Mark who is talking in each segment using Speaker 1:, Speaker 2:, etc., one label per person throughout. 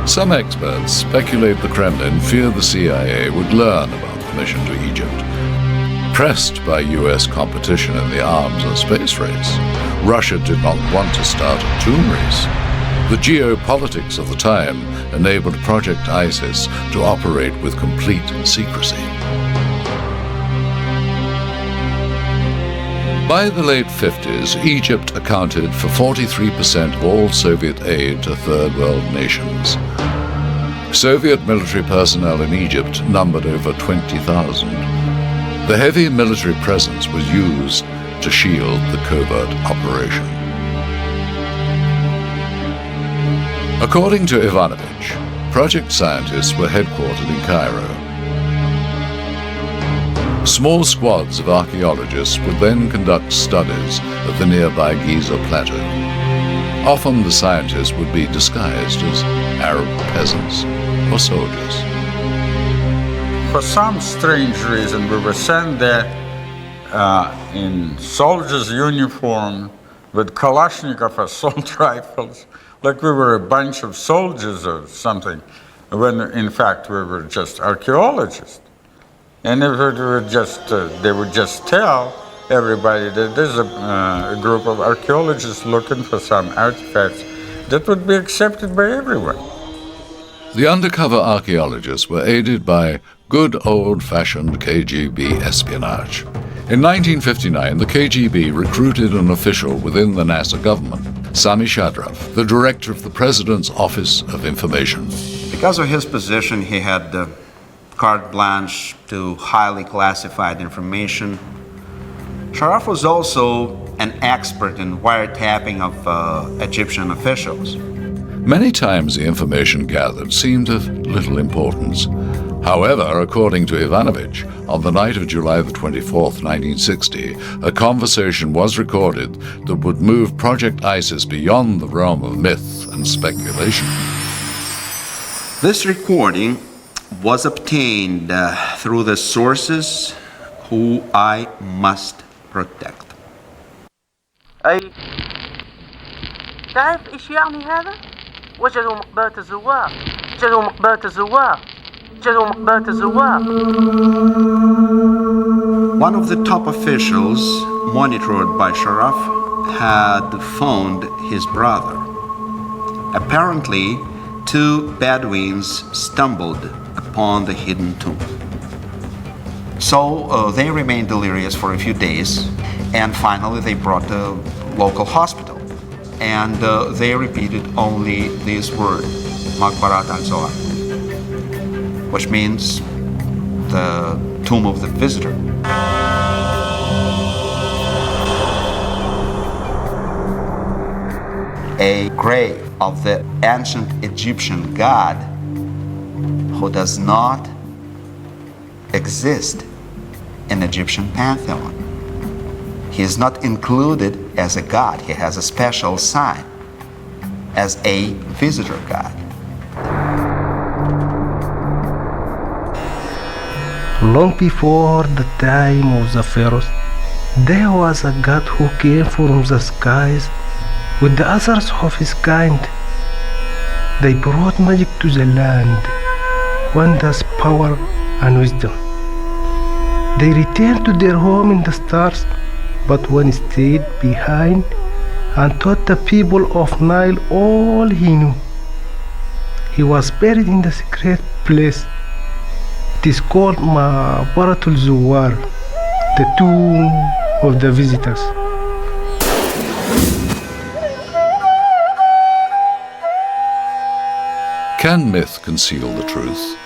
Speaker 1: Some experts speculate the Kremlin feared the CIA would learn about the mission to Egypt. Pressed by US competition in the arms and space race, Russia did not want to start a tomb race. The geopolitics of the time enabled Project ISIS to operate with complete secrecy. By the late 50s, Egypt accounted for 43% of all Soviet aid to Third World nations. Soviet military personnel in Egypt numbered over 20,000. The heavy military presence was used to shield the covert operation. According to Ivanovich, project scientists were headquartered in Cairo. Small squads of archaeologists would then conduct studies at the nearby Giza Plateau. Often the scientists would be disguised as Arab peasants or soldiers.
Speaker 2: For some strange reason, we were sent there in soldiers' uniform with Kalashnikov assault rifles, like we were a bunch of soldiers or something, when in fact we were just archaeologists. And if it were just, they would just tell everybody that there's a group of archaeologists looking for some artifacts that would be accepted by everyone.
Speaker 1: The undercover archaeologists were aided by good old-fashioned KGB espionage. In 1959, the KGB recruited an official within the NASA government, Sami Shadrav, the director of the President's Office of Information.
Speaker 3: Because of his position, he had carte blanche to highly classified information. Sharaf was also an expert in wiretapping of Egyptian officials.
Speaker 1: Many times the information gathered seemed of little importance. However, according to Ivanovich, on the night of July the 24th, 1960, a conversation was recorded that would move Project ISIS beyond the realm of myth and speculation.
Speaker 3: This recording was obtained through the sources who I must protect.
Speaker 4: أي تعرف إيش يعني هذا؟ وجدوا مقبرة الزوار، وجدوا مقبرة الزوار، وجدوا مقبرة الزوار.
Speaker 3: One of the top officials monitored by Sharaf had found his brother. Apparently, two Bedouins stumbled upon the hidden tomb. So they remained delirious for a few days, and finally they brought the local hospital. And they repeated only this word, Makbarat al-Zohar, which means the tomb of the visitor. A grave of the ancient Egyptian god who does not exist in Egyptian pantheon. He is not included as a god. He has a special sign as a visitor god.
Speaker 5: Long before the time of the pharaohs, there was a god who came from the skies with the others of his kind. They brought magic to the land, wonders, power, and wisdom. They returned to their home in the stars, but one stayed behind and taught the people of Nile all he knew. He was buried in the secret place. It is called Maqbaratul Zuwar, the tomb of the visitors.
Speaker 1: Can myth conceal the truth?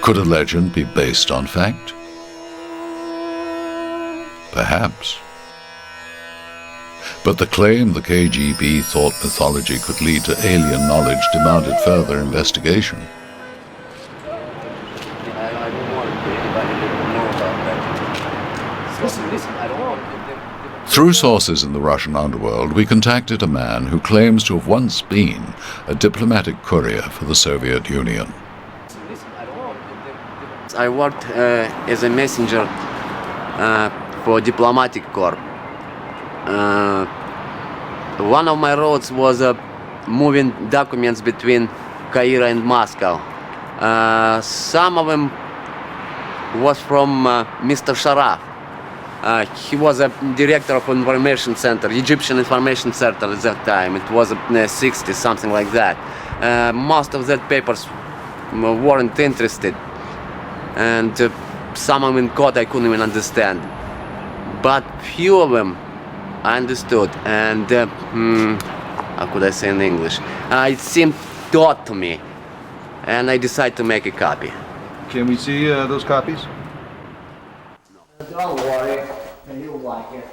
Speaker 1: Could a legend be based on fact? Perhaps. But the claim the KGB thought mythology could lead to alien knowledge demanded further investigation. Through sources in the Russian underworld, we contacted a man who claims to have once been a diplomatic courier for the Soviet Union.
Speaker 6: I worked as a messenger for diplomatic corps. One of my roles was moving documents between Cairo and Moscow. Some of them was from Mr. Sharaf. He was a director of information center, Egyptian information center at that time. It was in the 60s, something like that. Most of that papers weren't interested, and some of them in code I couldn't even understand. But few of them I understood, and how could I say in English? It seemed taught to me, and I decided to make a copy.
Speaker 7: Can we see those copies?
Speaker 6: Don't worry, you'll like it.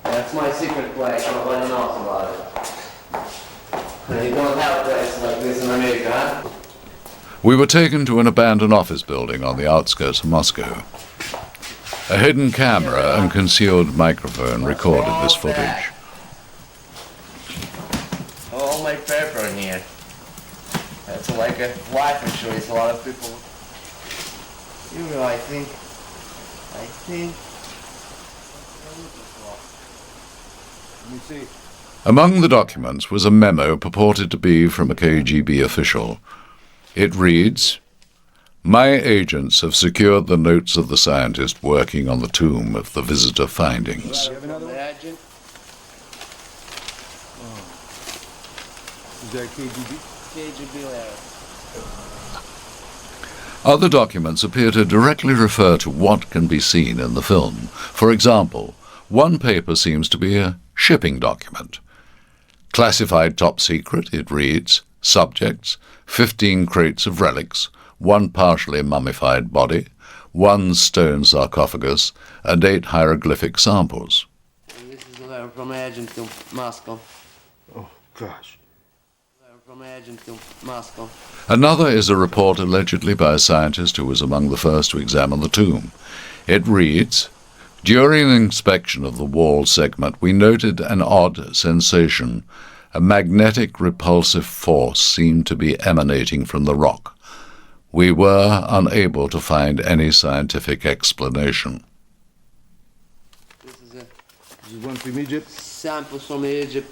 Speaker 6: That's my secret place, nobody knows about it. You don't have places like this in America, huh?
Speaker 1: We were taken to an abandoned office building on the outskirts of Moscow. A hidden camera and concealed microphone recorded this footage.
Speaker 6: All my paper in here. That's like a life insurance. A lot of people. You know, I think.
Speaker 7: Let me see.
Speaker 1: Among the documents was a memo purported to be from a KGB official. It reads, "My agents have secured the notes of the scientist working on the tomb of the visitor findings."
Speaker 7: You have another one?
Speaker 6: Agent.
Speaker 7: Is that KGB?
Speaker 6: KGB letter.
Speaker 1: Other documents appear to directly refer to what can be seen in the film. For example, one paper seems to be a shipping document. Classified top secret, it reads, subjects, 15 crates of relics, 1 partially mummified body, 1 stone sarcophagus, and 8 hieroglyphic samples.
Speaker 6: This is a letter from agent to Moscow.
Speaker 7: Oh, gosh.
Speaker 6: Letter from agent to Moscow.
Speaker 1: Another is a report allegedly by a scientist who was among the first to examine the tomb. It reads, "During the inspection of the wall segment, we noted an odd sensation. A magnetic repulsive force seemed to be emanating from the rock. We were unable to find any scientific explanation."
Speaker 6: This is a
Speaker 7: This is one from Egypt.
Speaker 6: sample from Egypt.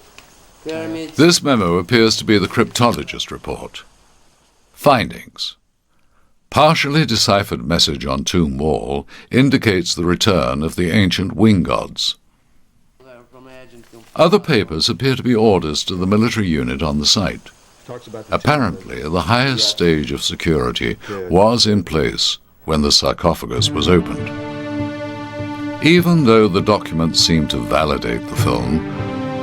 Speaker 6: Pyramids.
Speaker 1: This memo appears to be the cryptologist report. Findings. Partially deciphered message on tomb wall indicates the return of the ancient wing gods.
Speaker 6: Letter from agent to
Speaker 1: Other papers appear to be orders to the military unit on the site.
Speaker 7: Talks about the
Speaker 1: Apparently, the highest stage of security was in place when the sarcophagus was opened. Even though the documents seem to validate the film,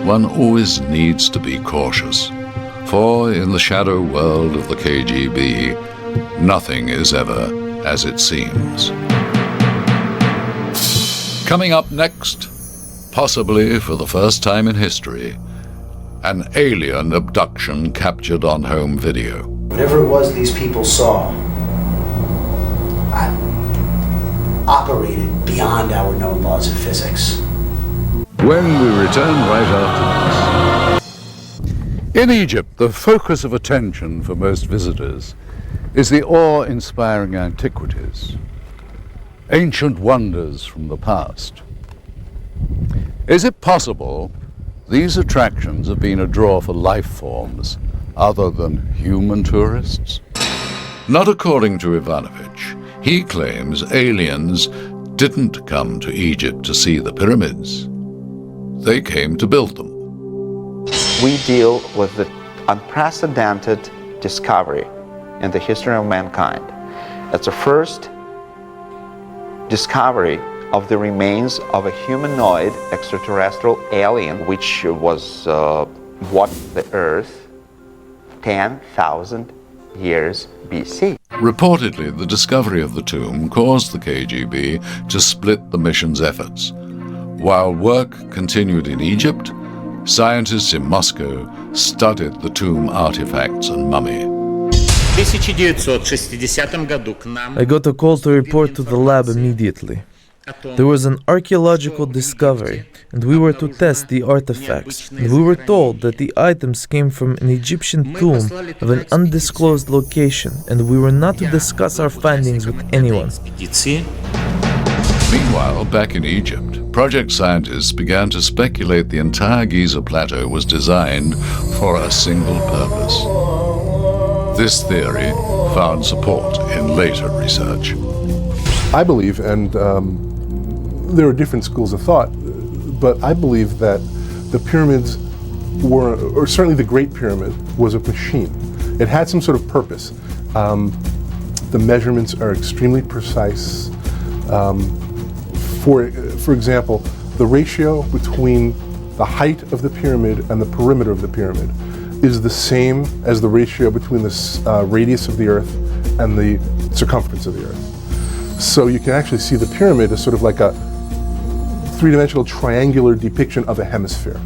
Speaker 1: one always needs to be cautious. For in the shadow world of the KGB, nothing is ever as it seems. Coming up next, possibly for the first time in history, an alien abduction captured on home video.
Speaker 8: Whatever it was these people saw, operated beyond our known laws of physics.
Speaker 1: When we return right after this. In Egypt, the focus of attention for most visitors is the awe-inspiring antiquities, ancient wonders from the past. Is it possible these attractions have been a draw for life forms other than human tourists? Not according to Ivanovich. He claims aliens didn't come to Egypt to see the pyramids. They came to build them.
Speaker 3: We deal with the unprecedented discovery in the history of mankind. It's the first discovery of the remains of a humanoid extraterrestrial alien which was walked the Earth 10,000 years BC.
Speaker 1: Reportedly, the discovery of the tomb caused the KGB to split the mission's efforts. While work continued in Egypt, scientists in Moscow studied the tomb artifacts and mummy.
Speaker 9: I got a call to report to the lab immediately. There was an archaeological discovery, and we were to test the artifacts. And we were told that the items came from an Egyptian tomb of an undisclosed location, and we were not to discuss our findings with anyone.
Speaker 1: Meanwhile, back in Egypt, project scientists began to speculate the entire Giza plateau was designed for a single purpose. This theory found support in later research.
Speaker 10: I believe, and there are different schools of thought, but I believe that the pyramids were, or certainly the Great Pyramid, was a machine. It had some sort of purpose. The measurements are extremely precise. For example, the ratio between the height of the pyramid and the perimeter of the pyramid is the same as the ratio between the radius of the Earth and the circumference of the Earth. So you can actually see the pyramid as sort of like a three-dimensional triangular depiction of a hemisphere,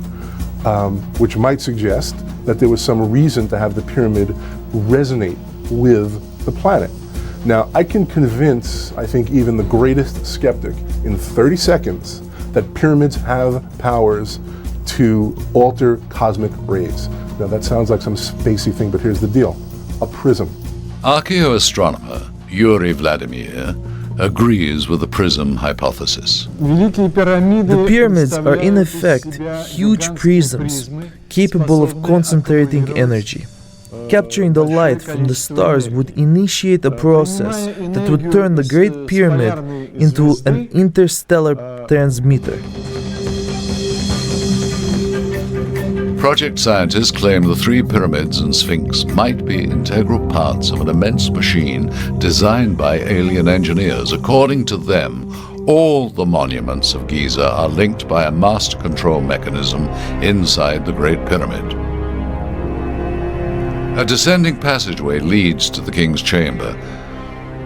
Speaker 10: which might suggest that there was some reason to have the pyramid resonate with the planet. Now, I can convince, I think, even the greatest skeptic in 30 seconds that pyramids have powers to alter cosmic rays. Now, that sounds like some spacey thing, but here's the deal. A prism.
Speaker 1: Archaeoastronomer Yuri Vladimir agrees with the prism hypothesis.
Speaker 9: The pyramids are in effect huge prisms capable of concentrating energy. Capturing the light from the stars would initiate a process that would turn the Great Pyramid into an interstellar transmitter.
Speaker 1: Project scientists claim the three pyramids and Sphinx might be integral parts of an immense machine designed by alien engineers. According to them, all the monuments of Giza are linked by a master control mechanism inside the Great Pyramid. A descending passageway leads to the king's chamber.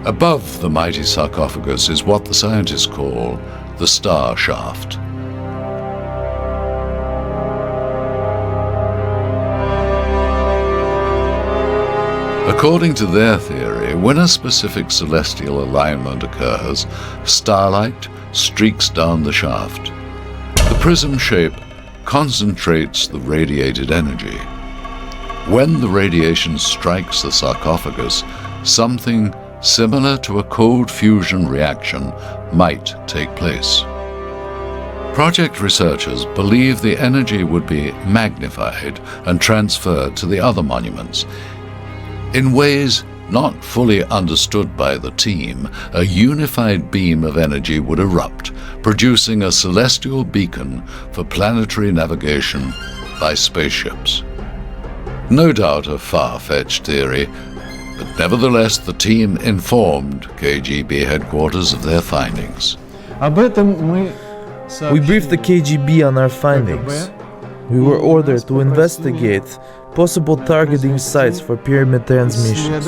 Speaker 1: Above the mighty sarcophagus is what the scientists call the star shaft. According to their theory, when a specific celestial alignment occurs, starlight streaks down the shaft. The prism shape concentrates the radiated energy. When the radiation strikes the sarcophagus, something similar to a cold fusion reaction might take place. Project researchers believe the energy would be magnified and transferred to the other monuments. In ways not fully understood by the team, a unified beam of energy would erupt, producing a celestial beacon for planetary navigation by spaceships. No doubt a far-fetched theory, but nevertheless the team informed KGB headquarters of their findings.
Speaker 9: We briefed the KGB on our findings. We were ordered to investigate possible targeting sites for pyramid transmissions.